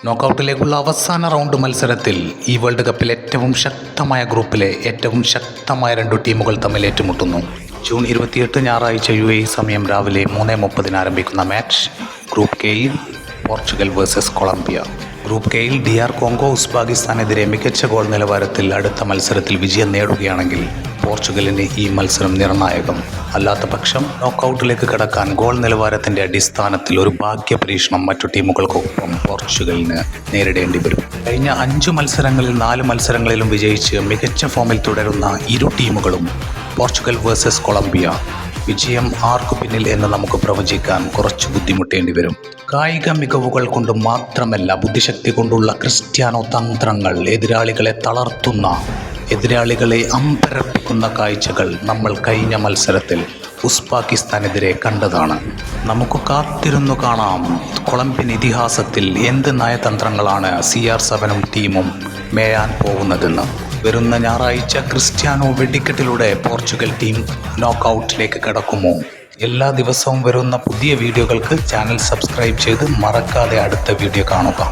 നോക്കൌട്ടിലേക്കുള്ള അവസാന റൗണ്ട് മത്സരത്തിൽ ഈ വേൾഡ് കപ്പിൽ ഏറ്റവും ശക്തമായ ഗ്രൂപ്പിലെ ഏറ്റവും ശക്തമായ 2 ടീമുകൾ തമ്മിൽ ഏറ്റുമുട്ടുന്നു. ജൂൺ 28 ഞായറാഴ്ച UAE സമയം രാവിലെ 3:30 ആരംഭിക്കുന്ന മാച്ച് ഗ്രൂപ്പ് കെയിൽ പോർച്ചുഗൽ വേഴ്സസ് കൊളംബിയ. ഗ്രൂപ്പ് കെയിൽ DR കോങ്കോ ഉസ്ബെക്കിസ്ഥാനെതിരെ മികച്ച ഗോൾ നിലവാരത്തിൽ അടുത്ത മത്സരത്തിൽ വിജയം നേടുകയാണെങ്കിൽ പോർച്ചുഗലിന് ഈ മത്സരം നിർണായകം. അല്ലാത്ത പക്ഷം നോക്കൌട്ടിലേക്ക് കടക്കാൻ ഗോൾ നിലവാരത്തിന്റെ അടിസ്ഥാനത്തിൽ ഒരു ഭാഗ്യ പരീക്ഷണം മറ്റു ടീമുകൾക്കൊപ്പം പോർച്ചുഗലിന് നേരിടേണ്ടി വരും. കഴിഞ്ഞ 5 മത്സരങ്ങളിൽ 4 മത്സരങ്ങളിലും വിജയിച്ച് മികച്ച ഫോമിൽ തുടരുന്ന ഇരു ടീമുകളും പോർച്ചുഗൽ വേഴ്സസ് കൊളംബിയ. വിജയം ആർക്കു പിന്നിൽ എന്ന് നമുക്ക് പ്രവചിക്കാൻ കുറച്ച് ബുദ്ധിമുട്ടേണ്ടി വരും. കായിക മികവുകൾ കൊണ്ട് മാത്രമല്ല, ബുദ്ധിശക്തി കൊണ്ടുള്ള ക്രിസ്ത്യാനോ തന്ത്രങ്ങൾ, എതിരാളികളെ തളർത്തുന്ന, എതിരാളികളെ അമ്പരപ്പിക്കുന്ന കാഴ്ചകൾ നമ്മൾ കഴിഞ്ഞ മത്സരത്തിൽ ഉസ്ബെക്കിസ്ഥാനെതിരെ കണ്ടതാണ്. നമുക്ക് കാത്തിരുന്നു കാണാം കൊളംബിയൻ ഇതിഹാസത്തിൽ എന്ത് നയതന്ത്രങ്ങളാണ് CR7 ടീമും മേയാൻ പോകുന്നതെന്ന്. വരുന്ന ഞായറാഴ്ച ക്രിസ്ത്യാനോ വെടിക്കെട്ടിലൂടെ പോർച്ചുഗൽ ടീം നോക്കൌട്ടിലേക്ക് കടക്കുമോ? എല്ലാ ദിവസവും വരുന്ന പുതിയ വീഡിയോകൾക്ക് ചാനൽ സബ്സ്ക്രൈബ് ചെയ്ത് മറക്കാതെ അടുത്ത വീഡിയോ കാണുക.